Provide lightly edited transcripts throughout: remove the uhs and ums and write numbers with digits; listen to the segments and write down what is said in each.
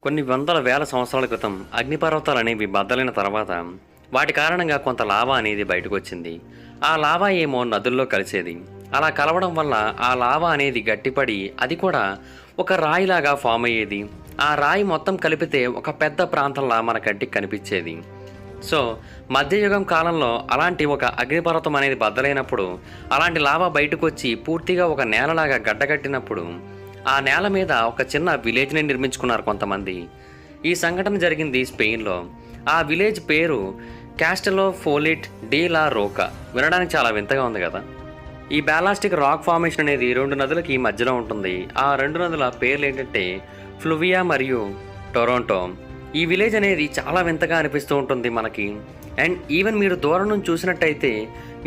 కొన్ని వందల వేల సంవత్సరాల క్రితం అగ్నిపర్వతాలు అనేవి బద్దలైన తర్వాత వాటి కారణంగా కొంత లావా అనేది బయటకు వచ్చింది. ఆ లావా ఏమో నదుల్లో కలిసేది. అలా కలవడం వల్ల ఆ లావా అనేది గట్టిపడి అది కూడా ఒక రాయిలాగా ఫామ్ అయ్యేది. ఆ రాయి మొత్తం కలిపితే ఒక పెద్ద ప్రాంతంలా మన కంటికి కనిపించేది. సో మధ్యయుగం కాలంలో అలాంటి ఒక అగ్నిపర్వతం అనేది బద్దలైనప్పుడు అలాంటి లావా బయటకు వచ్చి పూర్తిగా ఒక నేలలాగా గడ్డగట్టినప్పుడు ఆ నేల మీద ఒక చిన్న విలేజ్ని నిర్మించుకున్నారు కొంతమంది. ఈ సంఘటన జరిగింది స్పెయిన్లో. ఆ విలేజ్ పేరు క్యాస్టెలో ఫోలిట్ డి లా రోకా. వినడానికి చాలా వింతగా ఉంది కదా. ఈ బాలాస్టిక్ రాక్ ఫార్మేషన్ అనేది రెండు నదులకి మధ్యలో ఉంటుంది. ఆ రెండు నదుల పేర్లు ఏంటంటే ఫ్లూవియా మరియు టొరంటో. ఈ విలేజ్ అనేది చాలా వింతగా అనిపిస్తూ ఉంటుంది మనకి. అండ్ ఈవెన్ మీరు దూరం నుంచి చూసినట్టయితే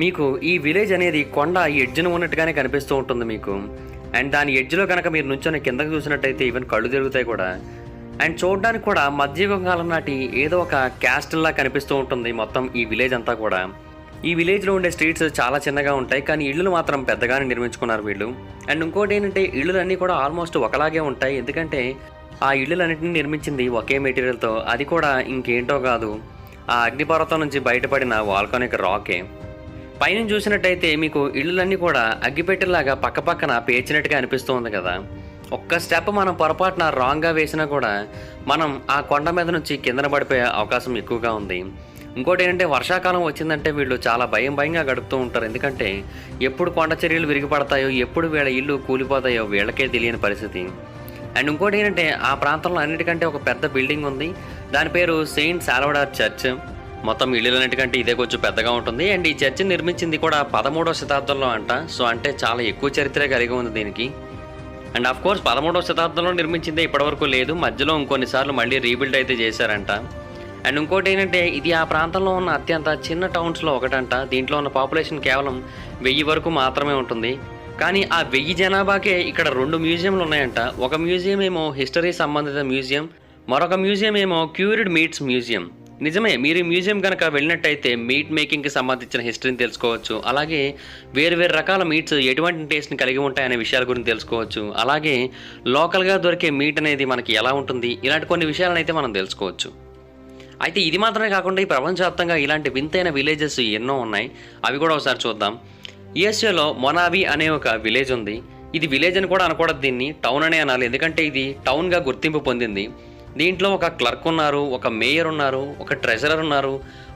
మీకు ఈ విలేజ్ అనేది కొండ ఎడ్జ్ను ఉన్నట్టుగానే కనిపిస్తూ ఉంటుంది మీకు. అండ్ దాని ఎడ్జ్లో కనుక మీరు నుంచొని కిందకు చూసినట్టయితే ఈవెన్ కళ్ళు తిరుగుతాయి కూడా. అండ్ చూడడానికి కూడా మధ్యయుగం కాలం నాటి ఏదో ఒక క్యాస్టల్లా కనిపిస్తూ ఉంటుంది మొత్తం ఈ విలేజ్ అంతా కూడా. ఈ విలేజ్లో ఉండే స్ట్రీట్స్ చాలా చిన్నగా ఉంటాయి, కానీ ఇళ్ళు మాత్రం పెద్దగానే నిర్మించుకున్నారు వీళ్ళు. అండ్ ఇంకోటి ఏంటంటే ఇళ్ళన్నీ కూడా ఆల్మోస్ట్ ఒకలాగే ఉంటాయి, ఎందుకంటే ఆ ఇళ్ళన్నింటినీ నిర్మించింది ఒకే మెటీరియల్తో. అది కూడా ఇంకేంటో కాదు, ఆ అగ్నిపర్వతం నుంచి బయటపడిన వాల్కానిక్ రాకే. పైన చూసినట్టయితే మీకు ఇళ్ళన్నీ కూడా అగ్గిపెట్టెలాగా పక్కపక్కన పేర్చినట్టుగా అనిపిస్తూ ఉంది కదా. ఒక్క స్టెప్ మనం పొరపాటున రాంగ్గా వేసినా కూడా మనం ఆ కొండ మీద నుంచి కిందన పడిపోయే అవకాశం ఎక్కువగా ఉంది. ఇంకోటి ఏంటంటే వర్షాకాలం వచ్చిందంటే వీళ్ళు చాలా భయంగా గడుపుతూ ఉంటారు, ఎందుకంటే ఎప్పుడు కొండ చర్యలు విరిగిపడతాయో ఎప్పుడు వీళ్ళ ఇల్లు కూలిపోతాయో వీళ్ళకే తెలియని పరిస్థితి. అండ్ ఇంకోటి ఏంటంటే ఆ ప్రాంతంలో అన్నిటికంటే ఒక పెద్ద బిల్డింగ్ ఉంది, దాని పేరు సెయింట్ సాల్వడార్ చర్చ్. మొత్తం ఇళ్ళన్నిటికంటే ఇదే కొంచెం పెద్దగా ఉంటుంది. అండ్ ఈ చర్చిని నిర్మించింది కూడా 13వ శతాబ్దంలో అంట. సో అంటే చాలా ఎక్కువ చరిత్ర కలిగి ఉంది దీనికి. అండ్ ఆఫ్ కోర్స్ 13వ శతాబ్దంలో నిర్మించిందే ఇప్పటివరకు లేదు, మధ్యలో ఇంకొన్నిసార్లు మళ్ళీ రీబిల్డ్ అయితే చేశారంట. అండ్ ఇంకోటి ఏంటంటే ఇది ఆ ప్రాంతంలో ఉన్న అత్యంత చిన్న టౌన్స్లో ఒకటంట. దీంట్లో ఉన్న పాపులేషన్ కేవలం 1000 వరకు మాత్రమే ఉంటుంది. కానీ ఆ 1000 జనాభాకే ఇక్కడ 2 మ్యూజియంలు ఉన్నాయంట. ఒక మ్యూజియం ఏమో హిస్టరీ సంబంధిత మ్యూజియం, మరొక మ్యూజియం ఏమో క్యూర్డ్ మీట్స్ మ్యూజియం. నిజమే, మీరు ఈ మ్యూజియం కనుక వెళ్ళినట్టయితే మీట్ మేకింగ్కి సంబంధించిన హిస్టరీని తెలుసుకోవచ్చు. అలాగే వేరు రకాల మీట్స్ ఎటువంటి టేస్ట్ని కలిగి ఉంటాయనే విషయాల గురించి తెలుసుకోవచ్చు. అలాగే లోకల్గా దొరికే మీట్ అనేది మనకి ఎలా ఉంటుంది, ఇలాంటి కొన్ని విషయాలను అయితే మనం తెలుసుకోవచ్చు. అయితే ఇది మాత్రమే కాకుండా ఈ ప్రపంచవ్యాప్తంగా ఇలాంటి వింతైన విలేజెస్ ఎన్నో ఉన్నాయి, అవి కూడా ఒకసారి చూద్దాం. యుఎస్ఏలో మొనావి అనే ఒక విలేజ్ ఉంది. ఇది విలేజ్ అని కూడా అనకూడదు, దీన్ని టౌన్ అనే అనాలి, ఎందుకంటే ఇది టౌన్గా గుర్తింపు పొందింది. దీంట్లో ఒక క్లర్క్ ఉన్నారు, ఒక మేయర్ ఉన్నారు, ఒక ట్రెజరర్ ఉన్నారు,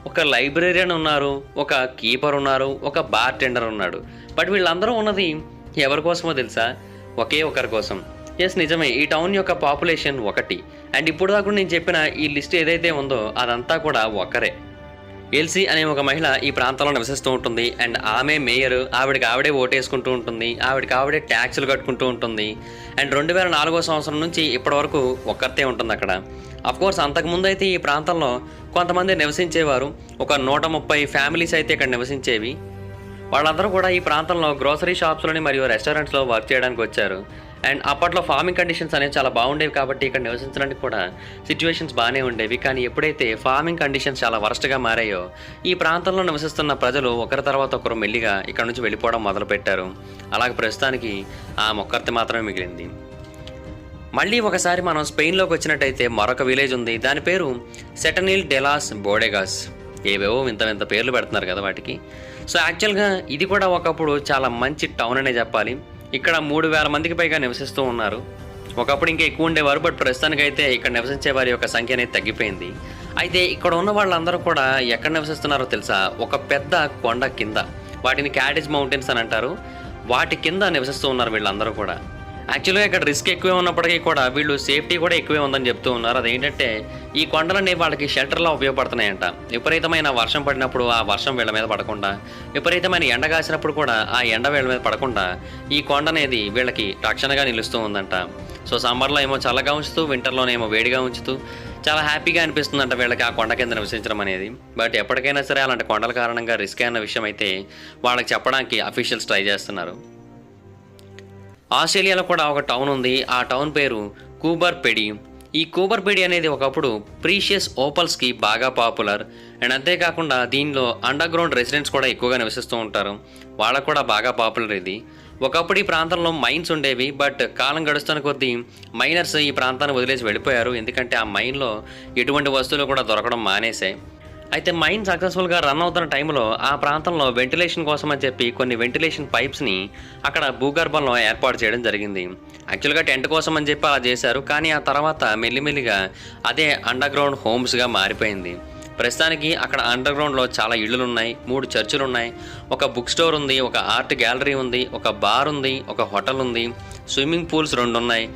ఒక లైబ్రేరియన్ ఉన్నారు, ఒక కీపర్ ఉన్నారు, ఒక బార్ టెండర్ ఉన్నాడు. బట్ వీళ్ళందరూ ఉన్నది ఎవరి కోసమో తెలుసా? ఒకే ఒకరి కోసం. ఎస్, నిజమే, ఈ టౌన్ యొక్క పాపులేషన్ 1. అండ్ ఇప్పుడు దాకా నేను చెప్పిన ఈ లిస్ట్ ఏదైతే ఉందో అదంతా కూడా ఒక్కరే. ఎల్సీ అనే ఒక మహిళ ఈ ప్రాంతంలో నివసిస్తూ ఉంటుంది. అండ్ ఆమె మేయర్, ఆవిడకి ఓటేసుకుంటూ ఉంటుంది, ఆవిడే ట్యాక్సులు కట్టుకుంటూ ఉంటుంది. అండ్ 2004వ సంవత్సరం నుంచి ఇప్పటి వరకు ఒక్కరితే ఉంటుంది అక్కడ. అఫ్కోర్స్ అంతకుముందు అయితే ఈ ప్రాంతంలో కొంతమంది నివసించేవారు, ఒక 130 ఫ్యామిలీస్ అయితే ఇక్కడ నివసించేవి. వాళ్ళందరూ కూడా ఈ ప్రాంతంలో గ్రోసరీ షాప్స్లోని మరియు రెస్టారెంట్స్లో వర్క్ చేయడానికి వచ్చారు. అండ్ అప్పట్లో ఫార్మింగ్ కండిషన్స్ అనేవి చాలా బాగుండేవి, కాబట్టి ఇక్కడ నివసించడానికి కూడా సిచ్యువేషన్స్ బాగానే ఉండేవి. కానీ ఎప్పుడైతే ఫార్మింగ్ కండిషన్స్ చాలా వరస్ట్గా మారాయో ఈ ప్రాంతంలో నివసిస్తున్న ప్రజలు ఒకరి తర్వాత ఒకరు మెల్లిగా ఇక్కడ నుంచి వెళ్ళిపోవడం మొదలుపెట్టారు. అలాగే ప్రస్తుతానికి ఆ ఒక్కరితే మాత్రమే మిగిలింది. మళ్ళీ ఒకసారి మనం స్పెయిన్లోకి వచ్చినట్టయితే మరొక విలేజ్ ఉంది, దాని పేరు సెటనిల్ డెలాస్ బోడెగాస్. ఏవేవో వింత పేర్లు పెడుతున్నారు కదా వాటికి. సో యాక్చువల్గా ఇది కూడా ఒకప్పుడు చాలా మంచి టౌన్ అనే చెప్పాలి. ఇక్కడ 3000 మందికి పైగా నివసిస్తూ ఉన్నారు. ఒకప్పుడు ఇంకా ఎక్కువ ఉండేవారు, బట్ ప్రస్తుతానికైతే ఇక్కడ నివసించే వారి యొక్క సంఖ్య అనేది తగ్గిపోయింది. అయితే ఇక్కడ ఉన్న వాళ్ళందరూ కూడా ఎక్కడ నివసిస్తున్నారో తెలుసా? ఒక పెద్ద కొండ కింద, వాటిని క్యాటేజ్ మౌంటైన్స్ అని అంటారు, వాటి కింద నివసిస్తూ ఉన్నారు వీళ్ళందరూ కూడా. యాక్చువల్గా ఇక్కడ రిస్క్ ఎక్కువే ఉన్నప్పటికీ కూడా వీళ్ళు సేఫ్టీ కూడా ఎక్కువే ఉందని చెప్తూ ఉన్నారు. అదేంటంటే ఈ కొండలన్నీ వాళ్ళకి షెల్టర్లా ఉపయోగపడుతున్నాయంట. విపరీతమైన వర్షం పడినప్పుడు ఆ వర్షం వీళ్ళ మీద పడకుండా, విపరీతమైన ఎండ కాసినప్పుడు కూడా ఆ ఎండ వీళ్ళ మీద పడకుండా ఈ కొండ అనేది వీళ్ళకి రక్షణగా నిలుస్తూ ఉందంట. సో సమ్మర్లో ఏమో చల్లగా ఉంచుతూ, వింటర్లోనేమో వేడిగా ఉంచుతూ చాలా హ్యాపీగా అనిపిస్తుందంట వీళ్ళకి ఆ కొండ కింద నివసించడం అనేది. బట్ ఎప్పటికైనా సరే అలాంటి కొండల కారణంగా రిస్క్ అయిన విషయం అయితే వాళ్ళకి చెప్పడానికి అఫీషియల్స్ ట్రై చేస్తున్నారు. ఆస్ట్రేలియాలో కూడా ఒక టౌన్ ఉంది, ఆ టౌన్ పేరు కూబర్ పెడి. ఈ కూబర్ పెడి అనేది ఒకప్పుడు ప్రీషియస్ ఓపల్స్కి బాగా పాపులర్. అండ్ అంతేకాకుండా దీనిలో అండర్ గ్రౌండ్ రెసిడెంట్స్ కూడా ఎక్కువగా నివసిస్తూ ఉంటారు, వాళ్ళకు కూడా బాగా పాపులర్ ఇది. ఒకప్పుడు ఈ ప్రాంతంలో మైన్స్ ఉండేవి. బట్ కాలం గడుస్తున్న కొద్దీ మైనర్స్ ఈ ప్రాంతాన్ని వదిలేసి వెళ్ళిపోయారు. ఎందుకంటే ఆ మైన్‌లో ఎటువంటి వస్తువులు కూడా దొరకడం మానేశాయి. అయితే మైన్ సక్సెస్‌ఫుల్‌గా రన్ అవుతున్న టైంలో ఆ ప్రాంతంలో వెంటిలేషన్ కోసం అని చెప్పి కొన్ని వెంటిలేషన్ పైప్స్‌ని అక్కడ భూగర్భంలో ఏర్పాటు చేయడం జరిగింది. యాక్చువల్‌గా టెంట్ కోసం అని చెప్పి అలా చేశారు. కానీ ఆ తర్వాత మెల్లిమెల్లిగా అదే అండర్‌గ్రౌండ్ హోమ్స్‌గా మారిపోయింది. ప్రస్తుతానికి అక్కడ అండర్‌గ్రౌండ్‌లో చాలా ఇళ్లులున్నాయి, 3 చర్చులున్నాయి, ఒక బుక్ స్టోర్ ఉంది, ఒక ఆర్ట్ గ్యాలరీ ఉంది, ఒక బార్ ఉంది, ఒక హోటల్ ఉంది, స్విమ్మింగ్ పూల్స్ 2 ఉన్నాయి.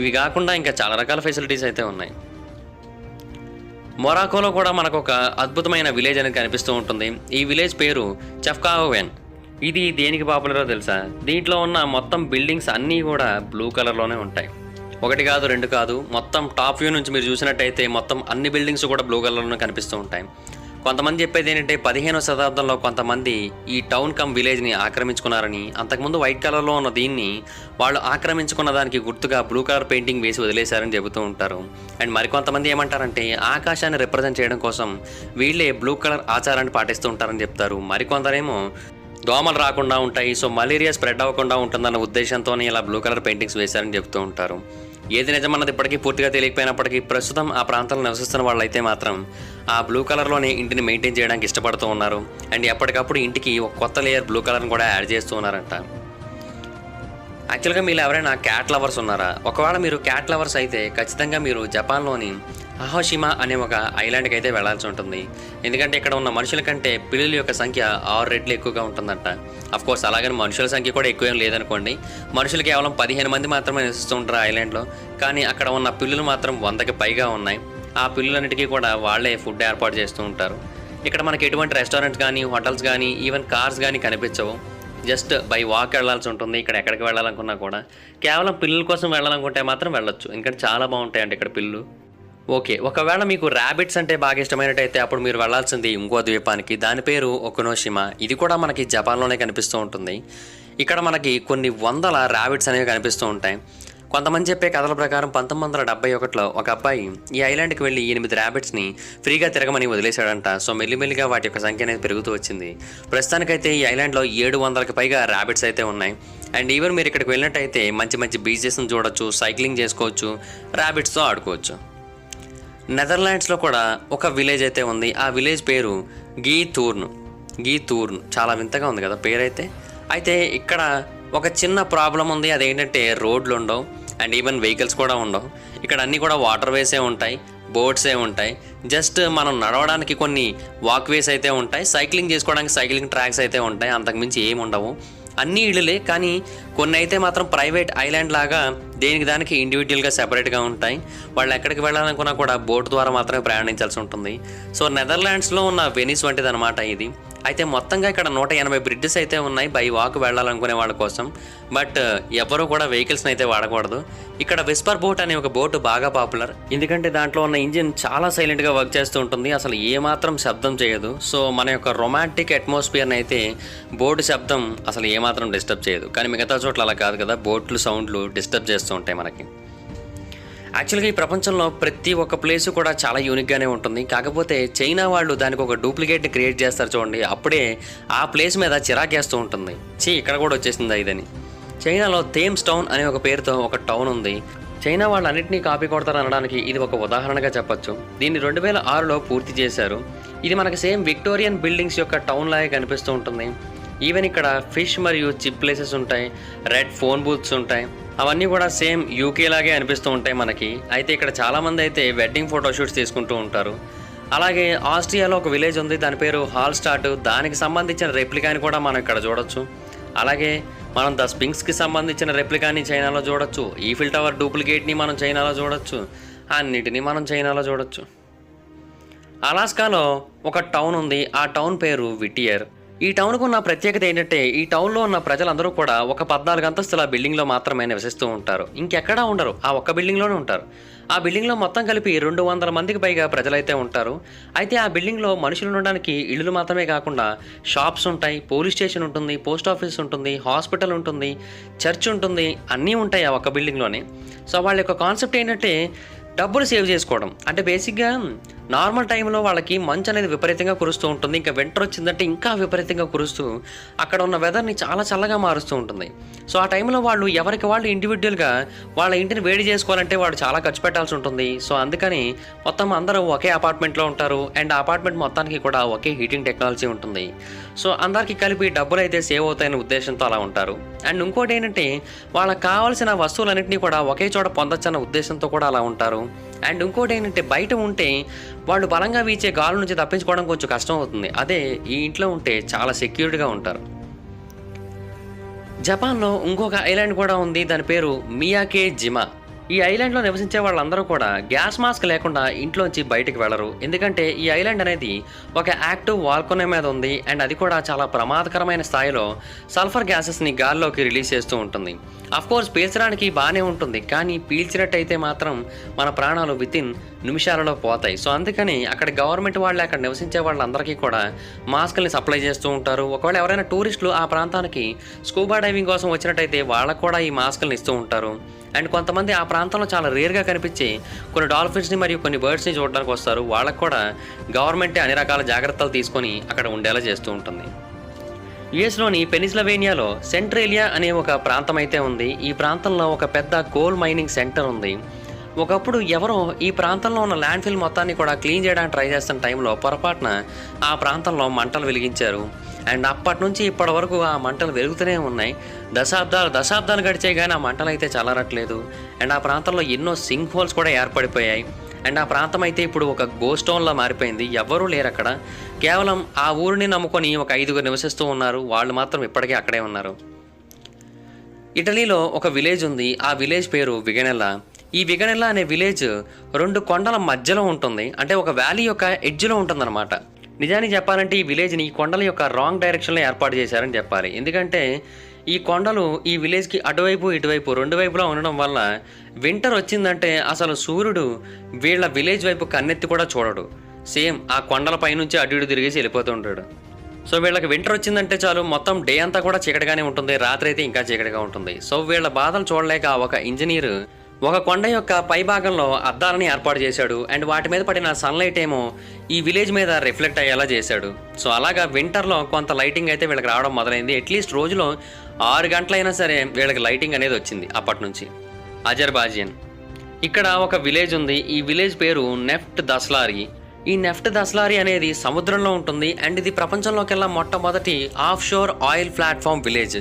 ఇవి కాకుండా ఇంకా చాలా రకాల ఫెసిలిటీస్ అయితే ఉన్నాయి. మొరాకోలో కూడా మనకొక అద్భుతమైన విలేజ్ అనేది కనిపిస్తూ ఉంటుంది. ఈ విలేజ్ పేరు చెఫ్కావెన్. ఇది దేనికి పాపులరో తెలుసా? దీంట్లో ఉన్న మొత్తం బిల్డింగ్స్ అన్నీ కూడా బ్లూ కలర్‌లోనే ఉంటాయి. 1 కాదు, 2 కాదు, మొత్తం టాప్ వ్యూ నుంచి మీరు చూసినట్టయితే మొత్తం అన్ని బిల్డింగ్స్ కూడా బ్లూ కలర్‌లోనే కనిపిస్తూ ఉంటాయి. కొంతమంది చెప్పేది ఏంటంటే 15వ శతాబ్దంలో కొంతమంది ఈ టౌన్ కమ్ విలేజ్‌ని ఆక్రమించుకున్నారని, అంతకుముందు వైట్ కలర్‌లో ఉన్న దీన్ని వాళ్ళు ఆక్రమించుకున్న దానికి గుర్తుగా బ్లూ కలర్ పెయింటింగ్ వేసి వదిలేశారని చెబుతూ ఉంటారు. అండ్ మరికొంతమంది ఏమంటారంటే ఆకాశాన్ని రిప్రజెంట్ చేయడం కోసం వీళ్ళే బ్లూ కలర్ ఆచారాన్ని పాటిస్తూ ఉంటారని చెప్తారు. మరికొందరేమో దోమలు రాకుండా ఉంటాయి, సో మలేరియా స్ప్రెడ్ అవ్వకుండా ఉంటుందన్న ఉద్దేశంతోనే ఇలా బ్లూ కలర్ పెయింటింగ్స్ వేశారని చెప్తూ ఉంటారు. ఏది నిజమన్నది ఇప్పటికీ పూర్తిగా తెలియకపోయినప్పటికీ ప్రస్తుతం ఆ ప్రాంతంలో నివసిస్తున్న వాళ్ళైతే మాత్రం ఆ బ్లూ కలర్లోనే ఇంటిని మెయింటైన్ చేయడానికి ఇష్టపడుతూ ఉన్నారు. అండ్ ఎప్పటికప్పుడు ఇంటికి ఒక కొత్త లేయర్ బ్లూ కలర్ని కూడా యాడ్ చేస్తూ ఉన్నారంట. యాక్చువల్గా మీరు ఎవరైనా క్యాట్ లవర్స్ ఉన్నారా? ఒకవేళ మీరు క్యాట్ లవర్స్ అయితే ఖచ్చితంగా మీరు జపాన్లోని అహోషిమా అనే ఒక ఐలాండ్కి అయితే వెళ్లాల్సి ఉంటుంది. ఎందుకంటే ఇక్కడ ఉన్న మనుషుల కంటే పిల్లుల యొక్క సంఖ్య 6 రెట్లు ఎక్కువగా ఉంటుందంట. అఫ్కోర్స్ అలాగని మనుషుల సంఖ్య కూడా ఎక్కువేం లేదనుకోండి. మనుషులు కేవలం 15 మంది మాత్రమే నివసిస్తూ ఉంటారు ఐలాండ్లో. కానీ అక్కడ ఉన్న పిల్లులు మాత్రం 100కి పైగా ఉన్నాయి. ఆ పిల్లులన్నిటికీ కూడా వాళ్ళే ఫుడ్ ఏర్పాటు చేస్తూ ఉంటారు. ఇక్కడ మనకి ఎటువంటి రెస్టారెంట్స్ కానీ, హోటల్స్ కానీ, ఈవెన్ కార్స్ కానీ కనిపించవు. జస్ట్ బై వాక్ వెళ్ళాల్సి ఉంటుంది. ఇక్కడ ఎక్కడికి వెళ్ళాలనుకున్నా కూడా కేవలం పిల్లుల కోసం వెళ్ళాలనుకుంటే మాత్రం వెళ్ళొచ్చు. ఎందుకంటే చాలా బాగుంటాయండి ఇక్కడ పిల్లు. ఓకే, ఒకవేళ మీకు ర్యాబిట్స్ అంటే బాగా ఇష్టమైనట్టయితే అప్పుడు మీరు వెళ్ళాల్సింది ఇంకో ద్వీపానికి. దాని పేరు ఒకునోషిమా. ఇది కూడా మనకి జపాన్లోనే కనిపిస్తూ ఉంటుంది. ఇక్కడ మనకి కొన్ని వందల ర్యాబిట్స్ అనేవి కనిపిస్తూ ఉంటాయి. కొంతమంది చెప్పే కథల ప్రకారం 1971లో ఒక అబ్బాయి ఈ ఐలాండ్కి వెళ్ళి 8 ర్యాబిట్స్ని ఫ్రీగా తిరగమని వదిలేశాడంట. సో మెల్లిమెల్లిగా వాటి యొక్క సంఖ్య అనేది పెరుగుతూ వచ్చింది. ప్రస్తుతానికైతే ఈ ఐలాండ్లో 700కి పైగా ర్యాబిట్స్ అయితే ఉన్నాయి. అండ్ ఈవెన్ మీరు ఇక్కడికి వెళ్ళినట్టయితే మంచి మంచి బీచెస్ని చూడొచ్చు, సైక్లింగ్ చేసుకోవచ్చు, ర్యాబిట్స్తో ఆడుకోవచ్చు. నెదర్లాండ్స్లో కూడా ఒక విలేజ్ అయితే ఉంది. ఆ విలేజ్ పేరు గీతూర్న్. చాలా వింతగా ఉంది కదా పేరైతే. అయితే ఇక్కడ ఒక చిన్న ప్రాబ్లం ఉంది. అదేంటంటే రోడ్లు ఉండవు అండ్ ఈవెన్ వెహికల్స్ కూడా ఉండవు. ఇక్కడ అన్నీ కూడా వాటర్ వేసే ఉంటాయి, బోట్సే ఉంటాయి. జస్ట్ మనం నడవడానికి కొన్ని వాక్వేస్ అయితే ఉంటాయి, సైక్లింగ్ చేసుకోవడానికి సైక్లింగ్ ట్రాక్స్ అయితే ఉంటాయి. అంతకుమించి ఏమి ఉండవు. అన్నీ ఇళ్ళలే, కానీ కొన్ని అయితే మాత్రం ప్రైవేట్ ఐలాండ్ లాగా దేనికి దానికి ఇండివిజువల్గా సెపరేట్గా ఉంటాయి. వాళ్ళు ఎక్కడికి వెళ్ళాలనుకున్నా కూడా బోట్ ద్వారా మాత్రమే ప్రయాణించాల్సి ఉంటుంది. సో నెదర్లాండ్స్లో ఉన్న వెనిస్ వంటిది అనమాట ఇది. అయితే మొత్తంగా ఇక్కడ 180 బ్రిడ్జెస్ అయితే ఉన్నాయి బై వాక్ వెళ్ళాలనుకునే వాళ్ళ కోసం. బట్ ఎవరు కూడా వెహికల్స్ని అయితే వాడకూడదు. ఇక్కడ విస్పర్ బోట్ అనే ఒక బోట్ బాగా పాపులర్. ఎందుకంటే దాంట్లో ఉన్న ఇంజిన్ చాలా సైలెంట్గా వర్క్ చేస్తూ ఉంటుంది, అసలు ఏమాత్రం శబ్దం చేయదు. సో మన యొక్క రొమాంటిక్ అట్మాస్ఫియర్ని అయితే బోట్ శబ్దం అసలు ఏమాత్రం డిస్టర్బ్ చేయదు. కానీ మిగతా చోట్ల అలా కాదు కదా, బోట్లు సౌండ్లు డిస్టర్బ్ చేస్తూ ఉంటాయి మనకి. యాక్చువల్గా ఈ ప్రపంచంలో ప్రతి ఒక్క ప్లేసు కూడా చాలా యూనిక్గానే ఉంటుంది. కాకపోతే చైనా వాళ్ళు దానికి ఒక డూప్లికేట్ని క్రియేట్ చేస్తారు చూడండి, అప్పుడే ఆ ప్లేస్ మీద చిరాకేస్తూ ఉంటుంది. ఇక్కడ కూడా వచ్చేసిందా ఇదని. చైనాలో థేమ్స్ టౌన్ అనే ఒక పేరుతో ఒక టౌన్ ఉంది. చైనా వాళ్ళు అన్నింటినీ కాపీ కొడతారు అనడానికి ఇది ఒక ఉదాహరణగా చెప్పొచ్చు. దీన్ని 2006లో పూర్తి చేశారు. ఇది మనకి సేమ్ విక్టోరియన్ బిల్డింగ్స్ యొక్క టౌన్ లాగే కనిపిస్తూ ఉంటుంది. ఈవెన్ ఇక్కడ ఫిష్ మరియు చిప్ ప్లేసెస్ ఉంటాయి, రెడ్ ఫోన్ బూత్స్ ఉంటాయి. అవన్నీ కూడా సేమ్ యూకే లాగే అనిపిస్తూ ఉంటాయి మనకి. అయితే ఇక్కడ చాలామంది అయితే వెడ్డింగ్ ఫోటోషూట్స్ తీసుకుంటూ ఉంటారు. అలాగే ఆస్ట్రియాలో ఒక విలేజ్ ఉంది, దాని పేరు హాల్స్టాట్. దానికి సంబంధించిన రెప్లికాని కూడా మనం ఇక్కడ చూడొచ్చు. అలాగే మనం ద స్పింక్స్కి సంబంధించిన రెప్లికాని చైనాలో చూడొచ్చు. ఈఫిల్ టవర్ డూప్లికేట్ని మనం చైనాలో చూడొచ్చు. అన్నిటినీ మనం చైనాలో చూడొచ్చు. అలాస్కాలో ఒక టౌన్ ఉంది, ఆ టౌన్ పేరు విటియర్. ఈ టౌన్కు ఉన్న ప్రత్యేకత ఏంటంటే ఈ టౌన్లో ఉన్న ప్రజలందరూ కూడా ఒక 14 అంతస్తుల బిల్డింగ్లో మాత్రమే నివసిస్తూ ఉంటారు. ఇంకెక్కడా ఉండరు, ఆ ఒక్క బిల్డింగ్లోనే ఉంటారు. ఆ బిల్డింగ్లో మొత్తం కలిపి 200 మందికి పైగా ప్రజలైతే ఉంటారు. అయితే ఆ బిల్డింగ్లో మనుషులు ఉండడానికి ఇళ్ళు మాత్రమే కాకుండా షాప్స్ ఉంటాయి, పోలీస్ స్టేషన్ ఉంటుంది, పోస్ట్ ఆఫీస్ ఉంటుంది, హాస్పిటల్ ఉంటుంది, చర్చ్ ఉంటుంది, అన్నీ ఉంటాయి ఆ ఒక్క బిల్డింగ్లోనే. సో వాళ్ళ యొక్క కాన్సెప్ట్ ఏంటంటే డబ్బులు సేవ్ చేసుకోవడం. అంటే బేసిక్గా నార్మల్ టైంలో వాళ్ళకి మంచు అనేది విపరీతంగా కురుస్తూ ఉంటుంది. ఇంకా వింటర్ వచ్చిందంటే ఇంకా విపరీతంగా కురుస్తూ అక్కడ ఉన్న వెదర్‌ని చాలా చల్లగా మారుస్తూ ఉంటుంది. సో, ఆ టైంలో వాళ్ళు ఎవరికి వాళ్ళు ఇండివిడ్యుయల్‌గా వాళ్ళ ఇంటిని వేడి చేసుకోవాలంటే వాళ్ళు చాలా ఖర్చు పెట్టాల్సి ఉంటుంది. సో, అందుకని మొత్తం అందరూ ఒకే అపార్ట్మెంట్‌లో ఉంటారు. అండ్ ఆ అపార్ట్మెంట్ మొత్తానికి కూడా ఒకే హీటింగ్ టెక్నాలజీ ఉంటుంది. సో, అందరికి కలిపి డబ్బులైతే సేవ్ అవుతాయనే ఉద్దేశంతో అలా ఉంటారు. అండ్ ఇంకోటేంటంటే వాళ్ళకి కావాల్సిన వస్తువులన్నిటిని కూడా ఒకే చోట పొందొచ్చన్న ఉద్దేశంతో కూడా అలా ఉంటారు. అండ్ ఇంకోటేంటంటే బయట ఉంటే వాళ్ళు బలంగా వీచే గాలుల నుంచి తప్పించుకోవడం కొంచెం కష్టం అవుతుంది. అదే ఈ ఇంట్లో ఉంటే చాలా సెక్యూర్డ్‌గా ఉంటారు. జపాన్‌లో ఇంకొక ఐలాండ్ కూడా ఉంది. దాని పేరు మియాకే జిమా. ఈ ఐలాండ్‌లో నివసించే వాళ్ళందరూ కూడా గ్యాస్ మాస్క్ లేకుండా ఇంట్లోంచి బయటికి వెళ్లరు. ఎందుకంటే ఈ ఐలాండ్ అనేది ఒక యాక్టివ్ వాల్కనో మీద ఉంది. అండ్ అది కూడా చాలా ప్రమాదకరమైన స్థాయిలో సల్ఫర్ గ్యాసెస్‌ని గాల్లోకి రిలీజ్ చేస్తూ ఉంటుంది. ఆఫ్‌కోర్స్ పీల్చడానికి బానే ఉంటుంది. కానీ పీల్చినట్టయితే మాత్రం మన ప్రాణాలు వితిన్ నిమిషాలలో పోతాయి. సో, అందుకని అక్కడ గవర్నమెంట్ వాళ్ళే అక్కడ నివసించే వాళ్ళందరికీ కూడా మాస్కుల్ని సప్లై చేస్తూ ఉంటారు. ఒకవేళ ఎవరైనా టూరిస్టులు ఆ ప్రాంతానికి స్కూబా డైవింగ్ కోసం వచ్చినట్టయితే వాళ్ళకు కూడా ఈ మాస్కుల్ని ఇస్తూ ఉంటారు. అండ్ కొంతమంది ఆ ప్రాంతంలో చాలా రేర్‌గా కనిపించే కొన్ని డాల్ఫిన్స్‌ని మరియు కొన్ని బర్డ్స్‌ని చూడడానికి వస్తారు. వాళ్ళకి కూడా గవర్నమెంటే అన్ని రకాల జాగ్రత్తలు తీసుకొని అక్కడ ఉండేలా చేస్తూ ఉంటుంది. యుఎస్‌లోని పెన్సిల్వేనియాలో సెంట్రేలియా అనే ఒక ప్రాంతం అయితే ఉంది. ఈ ప్రాంతంలో ఒక పెద్ద కోల్ మైనింగ్ సెంటర్ ఉంది. ఒకప్పుడు ఎవరో ఈ ప్రాంతంలో ఉన్న ల్యాండ్ ఫిల్ మొత్తాన్ని కూడా క్లీన్ చేయడానికి ట్రై చేస్తున్న టైంలో పొరపాటున ఆ ప్రాంతంలో మంటలు వెలిగించారు. అండ్ అప్పటి నుంచి ఇప్పటి వరకు ఆ మంటలు వెలుగుతూనే ఉన్నాయి. దశాబ్దాలు గడిచాయి కానీ ఆ మంటలు అయితే చల్లారట్లేదు. అండ్ ఆ ప్రాంతంలో ఎన్నో సింక్ హోల్స్ కూడా ఏర్పడిపోయాయి. అండ్ ఆ ప్రాంతం అయితే ఇప్పుడు ఒక గోస్ట్ టౌన్‌లా మారిపోయింది. ఎవ్వరూ లేరు అక్కడ. కేవలం ఆ ఊరిని నమ్ముకొని ఒక 5గురు నివసిస్తూ ఉన్నారు. వాళ్ళు మాత్రం ఇప్పటికీ అక్కడే ఉన్నారు. ఇటలీలో ఒక విలేజ్ ఉంది. ఆ విలేజ్ పేరు విగనెల్లా. ఈ విగనెల్లా అనే విలేజ్ 2 కొండల మధ్యలో ఉంటుంది. అంటే ఒక వ్యాలీ యొక్క ఎడ్జ్‌లో ఉంటుందన్నమాట. నిజానికి చెప్పాలంటే ఈ విలేజ్‌ని ఈ కొండల యొక్క రాంగ్ డైరెక్షన్‌లో ఏర్పాటు చేశారని చెప్పాలి. ఎందుకంటే ఈ కొండలు ఈ విలేజ్‌కి అటువైపు, ఇటువైపు 2 వైపులా ఉండడం వల్ల వింటర్ వచ్చిందంటే అసలు సూర్యుడు వీళ్ళ విలేజ్ వైపు కన్నెత్తి కూడా చూడడు. సేమ్ ఆ కొండల పైనుంచి అటు ఇటు తిరిగేసి వెళ్ళిపోతూ ఉంటాడు. సో, వీళ్ళకి వింటర్ వచ్చిందంటే చాలు మొత్తం డే అంతా కూడా చీకటిగానే ఉంటుంది. రాత్రి అయితే ఇంకా చీకటిగా ఉంటుంది. సో, వీళ్ళ బాధలు చూడలేక ఒక ఇంజినీర్ ఒక కొండ యొక్క పై భాగంలో అద్దాలని ఏర్పాటు చేశాడు. అండ్ వాటి మీద పడిన సన్లైట్ ఏమో ఈ విలేజ్ మీద రిఫ్లెక్ట్ అయ్యేలా చేశాడు. సో, అలాగా వింటర్లో కొంత లైటింగ్ అయితే వీళ్ళకి రావడం మొదలైంది. అట్లీస్ట్ రోజులో 6 గంటలైనా సరే వీళ్ళకి లైటింగ్ అనేది వచ్చింది అప్పటి నుంచి. అజర్బాయిజాన్. ఇక్కడ ఒక విలేజ్ ఉంది. ఈ విలేజ్ పేరు నెఫ్ట్ దస్లారి. ఈ నెఫ్ట్ దస్లారి అనేది సముద్రంలో ఉంటుంది. అండ్ ఇది ప్రపంచంలోకెల్లా మొట్టమొదటి of sure oil platform village.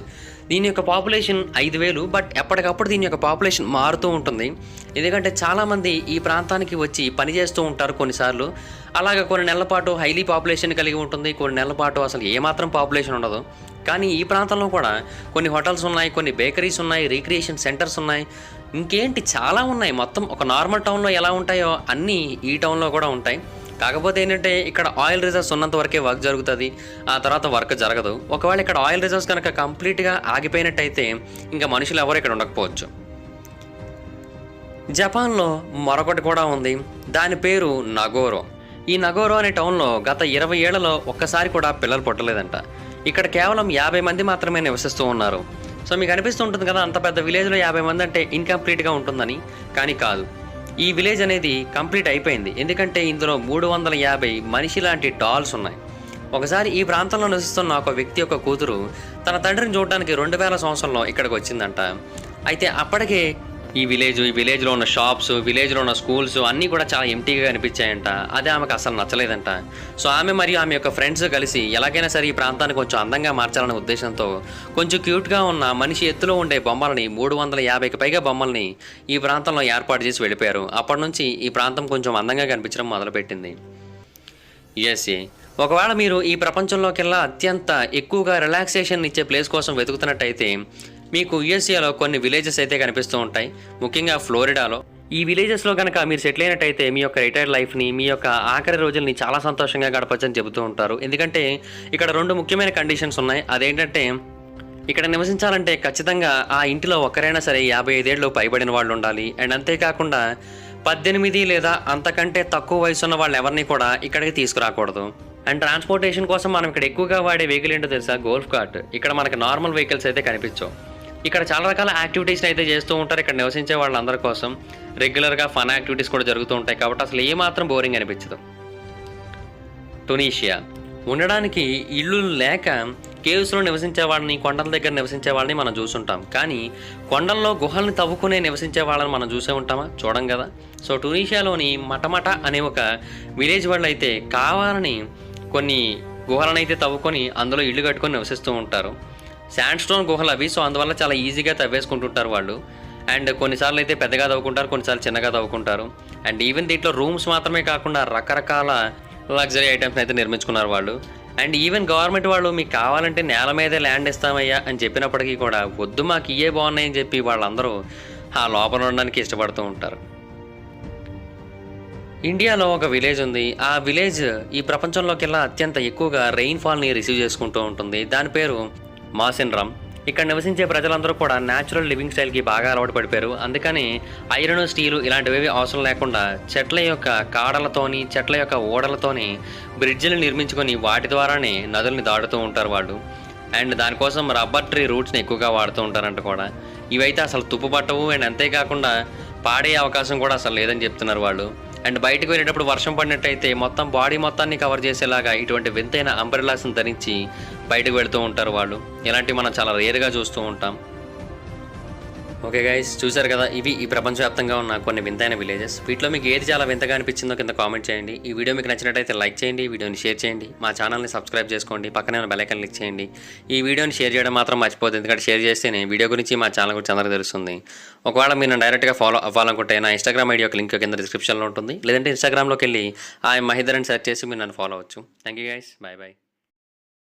దీని యొక్క పాపులేషన్ 5,000. బట్ ఎప్పటికప్పుడు దీని యొక్క పాపులేషన్ మారుతూ ఉంటుంది. ఎందుకంటే చాలామంది ఈ ప్రాంతానికి వచ్చి పనిచేస్తూ ఉంటారు కొన్నిసార్లు. అలాగే కొన్ని నెలల పాటు హైలీ పాపులేషన్ కలిగి ఉంటుంది. కొన్ని నెలల పాటు అసలు ఏమాత్రం పాపులేషన్ ఉండదు. కానీ ఈ ప్రాంతంలో కూడా కొన్ని హోటల్స్ ఉన్నాయి, కొన్ని బేకరీస్ ఉన్నాయి, రీక్రియేషన్ సెంటర్స్ ఉన్నాయి, ఇంకేంటి చాలా ఉన్నాయి. మొత్తం ఒక నార్మల్ టౌన్లో ఎలా ఉంటాయో అన్నీ ఈ టౌన్లో కూడా ఉంటాయి. కాకపోతే ఏంటంటే ఇక్కడ ఆయిల్ రిజర్వ్స్ ఉన్నంత వరకే వర్క్ జరుగుతుంది. ఆ తర్వాత వర్క్ జరగదు. ఒకవేళ ఇక్కడ ఆయిల్ రిజర్వ్స్ కనుక కంప్లీట్‌గా ఆగిపోయినట్టయితే ఇంకా మనుషులు ఎవరు ఇక్కడ ఉండకపోవచ్చు. జపాన్‌లో మరొకటి కూడా ఉంది. దాని పేరు నగోరో. ఈ నగోరో అనే టౌన్లో గత 20 ఏళ్లలో ఒక్కసారి కూడా పిల్లలు పుట్టలేదంట. ఇక్కడ కేవలం 50 మంది మాత్రమే నివసిస్తూ ఉన్నారు. సో, మీకు అనిపిస్తూ ఉంటుంది కదా అంత పెద్ద విలేజ్‌లో 50 మంది అంటే ఇన్‌కంప్లీట్‌గా ఉంటుందని. కానీ కాదు. ఈ విలేజ్ అనేది కంప్లీట్ అయిపోయింది. ఎందుకంటే ఇందులో 350 మనిషి లాంటి డాల్స్ ఉన్నాయి. ఒకసారి ఈ ప్రాంతంలో నివసిస్తున్న ఒక వ్యక్తి యొక్క కూతురు తన తండ్రిని చూడడానికి 2000 సంవత్సరంలో ఇక్కడికి వచ్చిందంట. అయితే అప్పటికే ఈ విలేజ్లో ఉన్న షాప్స్, విలేజ్లో ఉన్న స్కూల్స్ అన్నీ కూడా చాలా ఎంటీగా కనిపించాయంట. అదే ఆమెకు అసలు నచ్చలేదంట. సో, ఆమె మరియు ఆమె యొక్క ఫ్రెండ్స్ కలిసి ఎలాగైనా సరే ఈ ప్రాంతాన్ని కొంచెం అందంగా మార్చాలనే ఉద్దేశంతో కొంచెం క్యూట్గా ఉన్న మనిషి ఎత్తులో ఉండే బొమ్మలని 350కి పైగా బొమ్మల్ని ఈ ప్రాంతంలో ఏర్పాటు చేసి వెళ్ళిపోయారు. అప్పటి నుంచి ఈ ప్రాంతం కొంచెం అందంగా కనిపించడం మొదలుపెట్టింది. యుఎస్ఏ. ఒకవేళ మీరు ఈ ప్రపంచంలోకెల్లా అత్యంత ఎక్కువగా రిలాక్సేషన్ ఇచ్చే ప్లేస్ కోసం వెతుకుతున్నట్టయితే మీకు యుఎస్ఏలో కొన్ని విలేజెస్ అయితే కనిపిస్తూ ఉంటాయి. ముఖ్యంగా ఫ్లోరిడాలో. ఈ విలేజెస్లో కనుక మీరు సెటిల్ అయినట్టయితే మీ యొక్క రిటైర్డ్ లైఫ్ని, మీ యొక్క ఆఖరి రోజుల్ని చాలా సంతోషంగా గడపచ్చని చెబుతూ ఉంటారు. ఎందుకంటే ఇక్కడ 2 ముఖ్యమైన కండిషన్స్ ఉన్నాయి. అదేంటంటే ఇక్కడ నివసించాలంటే ఖచ్చితంగా ఆ ఇంటిలో ఒక్కరైనా సరే 55 ఏళ్ళు పైబడిన వాళ్ళు ఉండాలి. అండ్ అంతేకాకుండా 18 లేదా అంతకంటే తక్కువ వయసున్న వాళ్ళు ఎవరిని కూడా ఇక్కడికి తీసుకురాకూడదు. అండ్ ట్రాన్స్పోర్టేషన్ కోసం మనం ఇక్కడ ఎక్కువగా వాడే వెహికల్ ఏంటో తెలుసా? Golf cart. ఇక్కడ మనకి నార్మల్ వెహికల్స్ అయితే కనిపించవు. ఇక్కడ చాలా రకాల యాక్టివిటీస్ని అయితే చేస్తూ ఉంటారు ఇక్కడ నివసించే వాళ్ళందరి కోసం. రెగ్యులర్గా ఫన్ యాక్టివిటీస్ కూడా జరుగుతూ ఉంటాయి కాబట్టి అసలు ఏమాత్రం బోరింగ్ అనిపించదు. టునీషియా. ఉండడానికి ఇళ్ళు లేక కేవ్స్లో నివసించే వాళ్ళని, కొండల దగ్గర నివసించే వాళ్ళని మనం చూసుంటాం. కానీ కొండల్లో గుహల్ని తవ్వుకునే నివసించే వాళ్ళని మనం చూసే ఉంటామా? చూడం కదా. సో టునీషియాలోని మటమట అనే ఒక విలేజ్ వాళ్ళు అయితే కావాలని కొన్ని గుహలనైతే తవ్వుకొని అందులో ఇల్లు కట్టుకొని నివసిస్తూ ఉంటారు. శాండ్ స్టోన్ గుహలు అవి. సో అందువల్ల చాలా ఈజీగా తవ్వేసుకుంటుంటారు వాళ్ళు. అండ్ కొన్నిసార్లు అయితే పెద్దగా తవ్వుకుంటారు, కొన్నిసార్లు చిన్నగా తవ్వుకుంటారు. అండ్ ఈవెన్ దీంట్లో రూమ్స్ మాత్రమే కాకుండా రకరకాల లగ్జరీ ఐటమ్స్ అయితే నిర్మించుకున్నారు వాళ్ళు. అండ్ ఈవెన్ గవర్నమెంట్ వాళ్ళు మీకు కావాలంటే నేల మీదే ల్యాండ్ ఇస్తామయ్యా అని చెప్పినప్పటికీ కూడా వద్దు, మాకు ఇవే బాగున్నాయని చెప్పి వాళ్ళందరూ ఆ లోపల ఉండడానికి ఇష్టపడుతూ ఉంటారు. ఇండియాలో ఒక విలేజ్ ఉంది. ఆ విలేజ్ ఈ ప్రపంచంలోకెల్లా అత్యంత ఎక్కువగా రెయిన్ఫాల్ని రిసీవ్ చేసుకుంటూ ఉంటుంది. దాని పేరు మాసిన్రామ్. ఇక్కడ నివసించే ప్రజలందరూ కూడా న్యాచురల్ లివింగ్ స్టైల్కి బాగా అలవాటు పడిపోయారు. అందుకని ఐరన్, స్టీలు ఇలాంటివి అవసరం లేకుండా చెట్ల యొక్క కాడలతోని, చెట్ల యొక్క ఓడలతోని బ్రిడ్జిలు నిర్మించుకొని వాటి ద్వారానే నదుల్ని దాటుతూ ఉంటారు వాళ్ళు. అండ్ దానికోసం రబ్బర్ ట్రీ రూట్స్ని ఎక్కువగా వాడుతూ ఉంటారంట కూడా. ఇవైతే అసలు తుప్పు పట్టవు. అండ్ అంతేకాకుండా పాడే అవకాశం కూడా అసలు లేదని చెప్తున్నారు వాళ్ళు. అండ్ బయటకు వెళ్ళేటప్పుడు వర్షం పడినట్టయితే మొత్తం బాడీ మొత్తాన్ని కవర్ చేసేలాగా ఇటువంటి వింతైన అంబ్రెల్లాస్ని ధరించి బయటకు వెళుతూ ఉంటారు వాళ్ళు. ఇలాంటివి మనం చాలా రేర్గా చూస్తూ ఉంటాం. ఓకే గైస్, చూసారు కదా, ఇవి ఈ ప్రపంచవ్యాప్తంగా ఉన్న కొన్ని వింతైన విలేజెస్. వీటిలో మీకు ఏది చాలా వింతగా అనిపించిందో కింద కామెంట్ చేయండి. ఈ వీడియో మీకు నచ్చినట్టయితే లైక్ చేయండి, వీడియోని షేర్ చేయండి, మా ఛానల్ని సబ్స్క్రైబ్ చేసుకోండి, పక్కనే ఉన్న బెల్ ఐకాన్ క్లిక్ చేయండి. ఈ వీడియోని షేర్ చేయడం మాత్రం మర్చిపోతుంది, ఎందుకంటే షేర్ చేస్తేనే వీడియో గురించి మా ఛానల్ గురించి అందరికీ తెలుస్తుంది. ఒకవేళ మీరు డైరెక్ట్గా ఫాలో అవ్వాలనుకుంటే నా ఇన్స్టాగ్రామ్ ఐడి యొక్క లింక్ కింద డిస్క్రిప్షన్లో ఉంటుంది. లేదంటే ఇన్స్టాగ్రామ్లోకి వెళ్ళి ఆ మహిధర్ అని సెర్చ్ చేసి మీరు నన్ను ఫాలో అవ్వచ్చు. Thank you guys, bye bye.